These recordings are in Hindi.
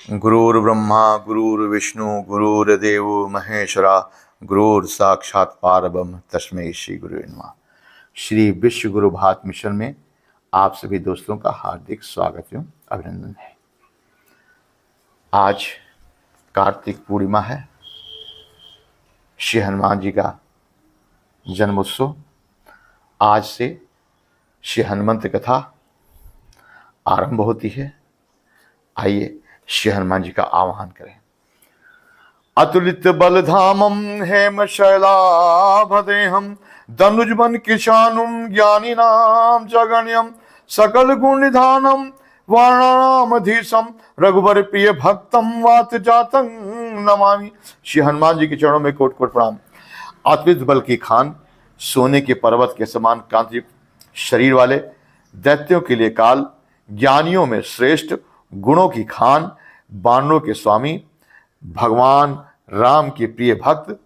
गुरुर्ब्रह्मा गुरुर्विष्णु गुरुर्देव महेश्वरा गुरुर साक्षात परब्रह्म तस्मै श्री गुरुवे नमः। श्री विश्व गुरु भारत मिशन में आप सभी दोस्तों का हार्दिक स्वागत एवं अभिनंदन है। आज कार्तिक पूर्णिमा है, श्री हनुमान जी का जन्मोत्सव। आज से श्री हनुमंत कथा आरंभ होती है। आइए श्री हनुमान जी का आह्वान करें। अतुलित बलधामम हेम शैलाभदेहम धनुजबन किशानुम ज्ञानिनाम जगण्यम सकल गुण निधानम वर्णानामधीशम रघुबर प्रिय भक्तम वात जातं नमामि। श्री हनुमान जी के चरणों में कोट कोट प्रणाम। अतुलित बल की खान, सोने के पर्वत के समान कांतियुक्त शरीर वाले, दैत्यों के लिए काल, ज्ञानियों में श्रेष्ठ, गुणों की खान, बानरों के स्वामी, भगवान राम के प्रिय भक्त,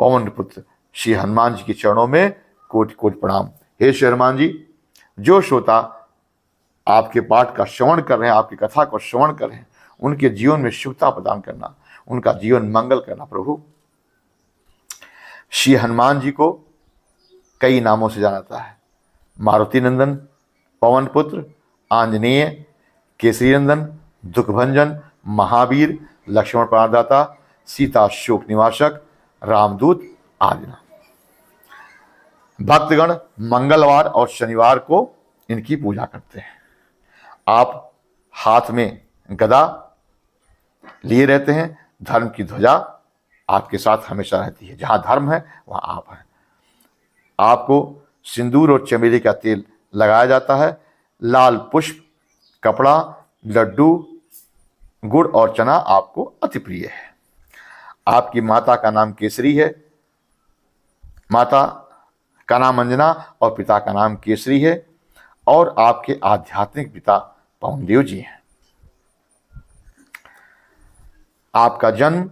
पवन पुत्र श्री हनुमान जी के चरणों में कोटि कोटि प्रणाम। हे श्री हनुमान जी, जो श्रोता आपके पाठ का श्रवण कर रहे हैं, आपकी कथा को श्रवण कर रहे हैं, उनके जीवन में शुभता प्रदान करना, उनका जीवन मंगल करना। प्रभु, श्री हनुमान जी को कई नामों से जाना जाता है। मारुति नंदन, पवन पुत्र, आंजनेय, केसरी नंदन, दुखभंजन, महावीर, लक्ष्मण प्राणदाता, सीता शोक निवासक, रामदूत आदि नाम। भक्तगण मंगलवार और शनिवार को इनकी पूजा करते हैं। आप हाथ में गदा लिए रहते हैं। धर्म की ध्वजा आपके साथ हमेशा रहती है। जहां धर्म है वहां आप हैं। आपको सिंदूर और चमेली का तेल लगाया जाता है। लाल पुष्प, कपड़ा, लड्डू, गुड़ और चना आपको अति प्रिय है। आपकी माता का नाम केसरी है, माता का नाम अंजना और पिता का नाम केसरी है, और आपके आध्यात्मिक पिता पवनदेव जी हैं। आपका जन्म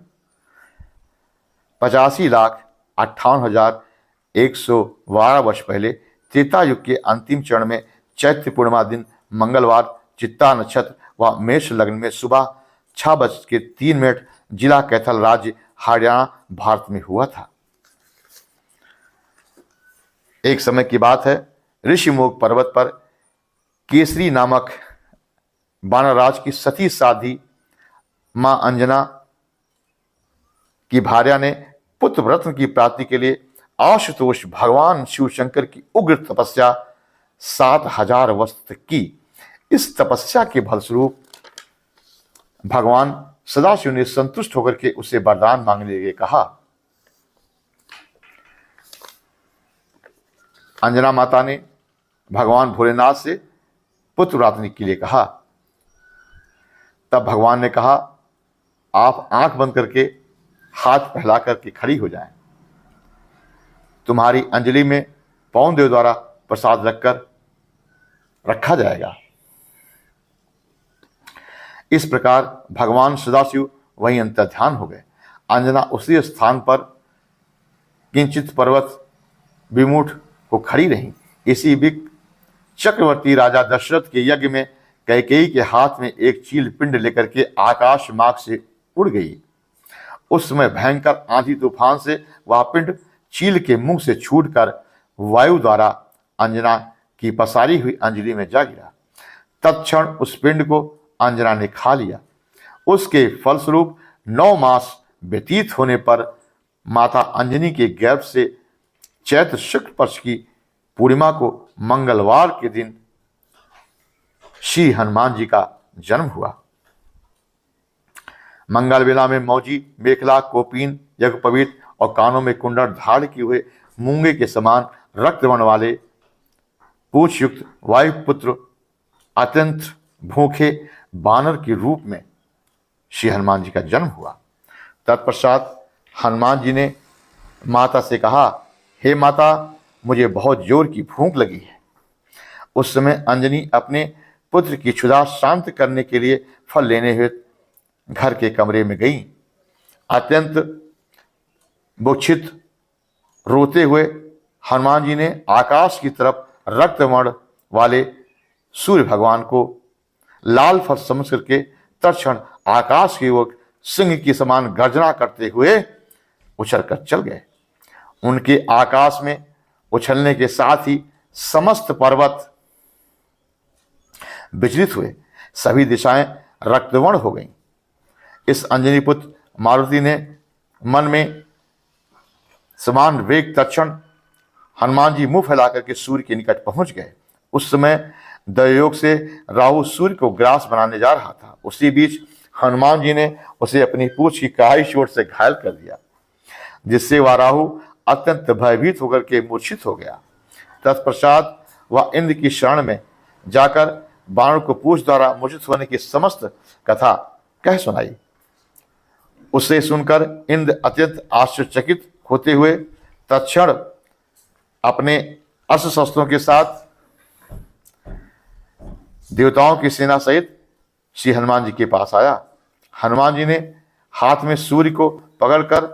85,58,112 वर्ष पहले त्रेता युग के अंतिम चरण में चैत्र पूर्णिमा दिन मंगलवार चित्ता नक्षत्र व मेष लग्न में सुबह 6:03 जिला कैथल, राज्य हरियाणा, भारत में हुआ था। एक समय की बात है, ऋषिमुख पर्वत पर केसरी नामक वानरराज की सती साध्वी मां अंजना की भार्या ने पुत्र रत्न की प्राप्ति के लिए आशुतोष भगवान शिव शंकर की उग्र तपस्या 7,000 वर्ष तक की। इस तपस्या के फलस्वरूप भगवान सदाशिव ने संतुष्ट होकर के उसे वरदान मांगने के लिए कहा। अंजना माता ने भगवान भोलेनाथ से पुत्र प्राप्ति के लिए कहा। तब भगवान ने कहा, आप आंख बंद करके हाथ फैला करके खड़ी हो जाएं। तुम्हारी अंजलि में पवन देव द्वारा प्रसाद रखा जाएगा। इस प्रकार भगवान सदाशिव वहीं अंतर्ध्यान हो गए। अंजना उसी स्थान पर किंचित पर्वत विमुठ को खड़ी रही। इसी बीच चक्रवर्ती राजा दशरथ के यज्ञ में कैकेयी के हाथ में एक चील पिंड लेकर के आकाश मार्ग से उड़ गई। उस समय भयंकर आंधी तूफान से वह पिंड चील के मुंह से छूटकर वायु द्वारा अंजना की पसारी हुई अंजलि में जा गिरा। तत्क्षण उस पिंड को अंजना ने खा लिया। उसके फलस्वरूप 9 मास व्यतीत होने पर माता अंजनी के गर्भ से चैत्र शुक्ल पक्ष की पूर्णिमा को मंगलवार के दिन श्री हनुमान जी का जन्म हुआ। मंगल बेला में मौजी, मेखला, कोपीन, यज्ञोपवीत और कानों में कुंडल धारण किए हुए मूंगे के समान रक्त वर्ण वाले पूछ युक्त वायुपुत्र अत्यंत भूखे बानर के रूप में श्री हनुमान जी का जन्म हुआ। तत्पश्चात हनुमान जी ने माता से कहा, हे माता, मुझे बहुत जोर की भूख लगी है। उस समय अंजनी अपने पुत्र की क्षुधा शांत करने के लिए फल लेने हुए घर के कमरे में गई। अत्यंत मूर्छित रोते हुए हनुमान जी ने आकाश की तरफ रक्तवर्ण वाले सूर्य भगवान को लाल फल समझ करके तत्क्षण आकाश की ओर सिंह की समान गर्जना करते हुए उछलकर चल गए। उनके आकाश में उछलने के साथ ही समस्त पर्वत विचलित हुए, सभी दिशाएं रक्तवर्ण हो गईं। इस अंजनी पुत्र मारुति ने मन में समान वेग तत्क्षण हनुमान जी मुंह फैलाकर के सूर्य के निकट पहुंच गए। उस समय दैवयोग से राहु सूर्य को ग्रास बनाने जा रहा था। उसी बीच हनुमान जी ने उसे अपनी पूंछ की कहाई चोट से घायल कर दिया, जिससे वह राहु अत्यंत भयभीत होकर के मूर्छित हो गया। तत्पश्चात वह इंद्र की शरण में जाकर बाणों को पूंछ द्वारा मूर्छित होने की समस्त कथा कह सुनाई। उसे सुनकर इंद्र अत्यंत आश्चर्यचकित होते हुए तत्क्षण अपने अस्त्र शस्त्रों के साथ देवताओं की सेना सहित श्री हनुमान जी के पास आया। हनुमान जी ने हाथ में सूर्य को पकड़कर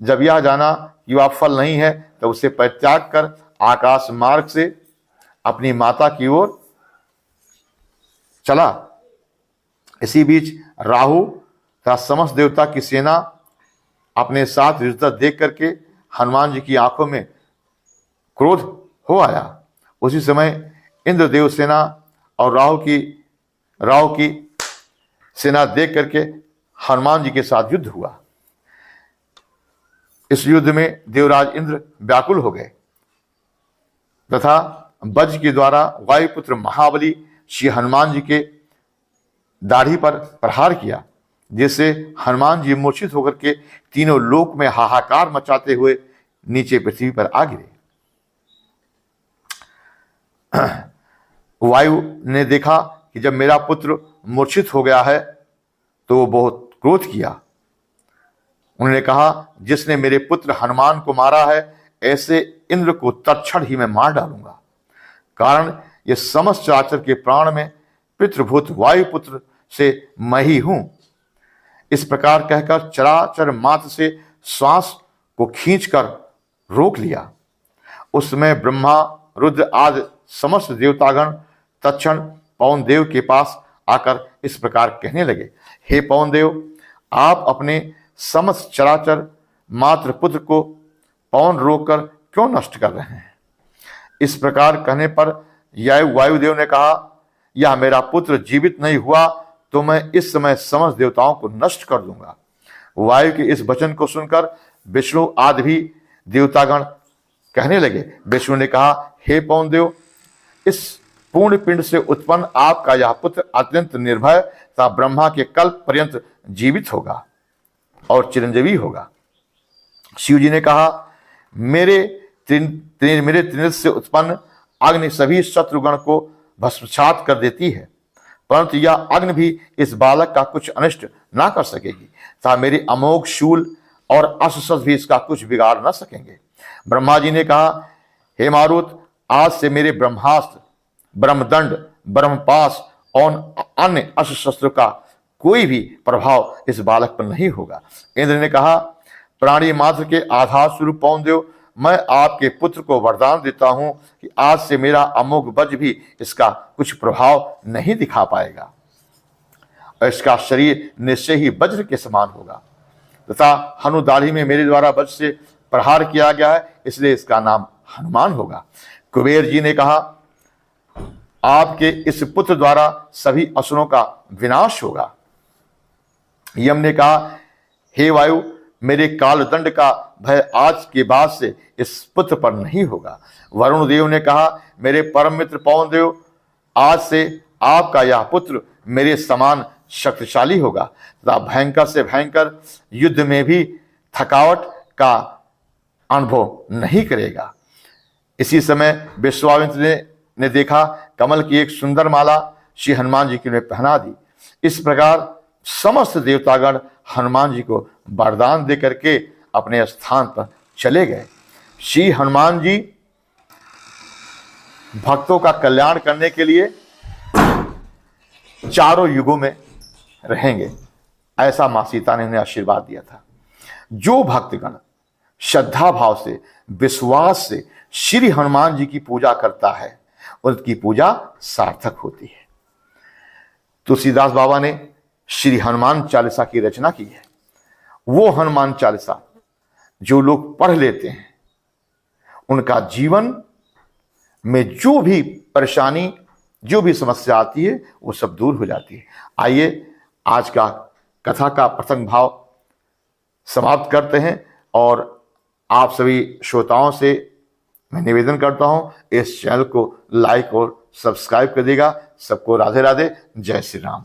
जब यह जाना कि वह फल नहीं है तो उसे परित्याग कर आकाश मार्ग से अपनी माता की ओर चला। इसी बीच राहु तथा समस्त देवता की सेना अपने साथ युद्ध देख करके हनुमान जी की आंखों में क्रोध हो आया। उसी समय इंद्रदेव सेना और राहु की सेना देख करके हनुमान जी के साथ युद्ध हुआ। इस युद्ध में देवराज इंद्र व्याकुल हो गए तथा वज्र के द्वारा वायुपुत्र महाबली श्री हनुमान जी के दाढ़ी पर प्रहार किया, जिससे हनुमान जी मूर्छित होकर के तीनों लोक में हाहाकार मचाते हुए नीचे पृथ्वी पर आ गिरे। वायु ने देखा कि जब मेरा पुत्र मूर्छित हो गया है तो वो बहुत क्रोध किया। उन्होंने कहा, जिसने मेरे पुत्र हनुमान को मारा है ऐसे इंद्र को तत्क्षण ही मैं मार डालूंगा, कारण ये समस्त चराचर के प्राण में पितृभूत वायुपुत्र से मैं ही हूं। इस प्रकार कहकर चराचर मात्र से श्वास को खींचकर रोक लिया। उस समय ब्रह्मा रुद्र आदि समस्त देवतागण तत्क्षण पवन देव के पास आकर इस प्रकार कहने लगे, हे पवन देव, आप अपने समस्त चराचर मात्र पुत्र को पवन रोककर क्यों नष्ट कर रहे हैं? इस प्रकार कहने पर वायुदेव ने कहा, यह मेरा पुत्र जीवित नहीं हुआ तो मैं इस समय समस्त देवताओं को नष्ट कर दूंगा। वायु के इस वचन को सुनकर विष्णु आदि भी देवतागण कहने लगे। विष्णु ने कहा, हे पवन देव, इस पूर्ण पिंड से उत्पन्न आपका यह पुत्र अत्यंत निर्भय तथा ब्रह्मा के कल्प पर्यंत जीवित होगा और चिरंजीवी होगा। शिव जी ने कहा, मेरे त्रिनेत्र से उत्पन्न अग्नि सभी शत्रुगण को भस्मसात कर देती है, परंतु यह अग्नि भी इस बालक का कुछ अनिष्ट ना कर सकेगी तथा मेरे अमोघ शूल और अस्त्र भी इसका कुछ बिगाड़ न सकेंगे। ब्रह्मा जी ने कहा, हे मारुत, आज से मेरे ब्रह्मास्त्र, ब्रह्मदंड, ब्रह्मपाश और अन्य अस्त्र शस्त्र का कोई भी प्रभाव इस बालक पर नहीं होगा। इंद्र ने कहा, प्राणी मात्र के आधार स्वरूप पवन देव, मैं आपके पुत्र को वरदान देता हूं कि आज से मेरा अमोघ वज्र भी इसका कुछ प्रभाव नहीं दिखा पाएगा और इसका शरीर निश्चय ही वज्र के समान होगा तथा हनु दाढ़ी में मेरे द्वारा वज्र से प्रहार किया गया है, इसलिए इसका नाम हनुमान होगा। कुबेर जी ने कहा, आपके इस पुत्र द्वारा सभी असुरों का विनाश होगा। यम ने कहा, हे वायु, मेरे कालदंड का भय आज के बाद से इस पुत्र पर नहीं होगा। वरुण देव ने कहा, मेरे परम मित्र पवन देव, आज से आपका यह पुत्र मेरे समान शक्तिशाली होगा तथा भयंकर से भयंकर युद्ध में भी थकावट का अनुभव नहीं करेगा। इसी समय विश्वामित्र ने देखा, कमल की एक सुंदर माला श्री हनुमान जी की ने पहना दी। इस प्रकार समस्त देवतागण हनुमान जी को वरदान दे करके अपने स्थान पर चले गए। श्री हनुमान जी भक्तों का कल्याण करने के लिए चारों युगों में रहेंगे, ऐसा मां सीता ने उन्हें आशीर्वाद दिया था। जो भक्तगण श्रद्धा भाव से, विश्वास से श्री हनुमान जी की पूजा करता है, उनकी पूजा सार्थक होती है। तुलसीदास बाबा ने श्री हनुमान चालीसा की रचना की है। वो हनुमान चालीसा जो लोग पढ़ लेते हैं, उनका जीवन में जो भी परेशानी, जो भी समस्या आती है, वो सब दूर हो जाती है। आइए आज का कथा का प्रसंग भाव समाप्त करते हैं और आप सभी श्रोताओं से मैं निवेदन करता हूं, इस चैनल को लाइक और सब्सक्राइब कर देगा। सबको राधे राधे, जय श्री राम।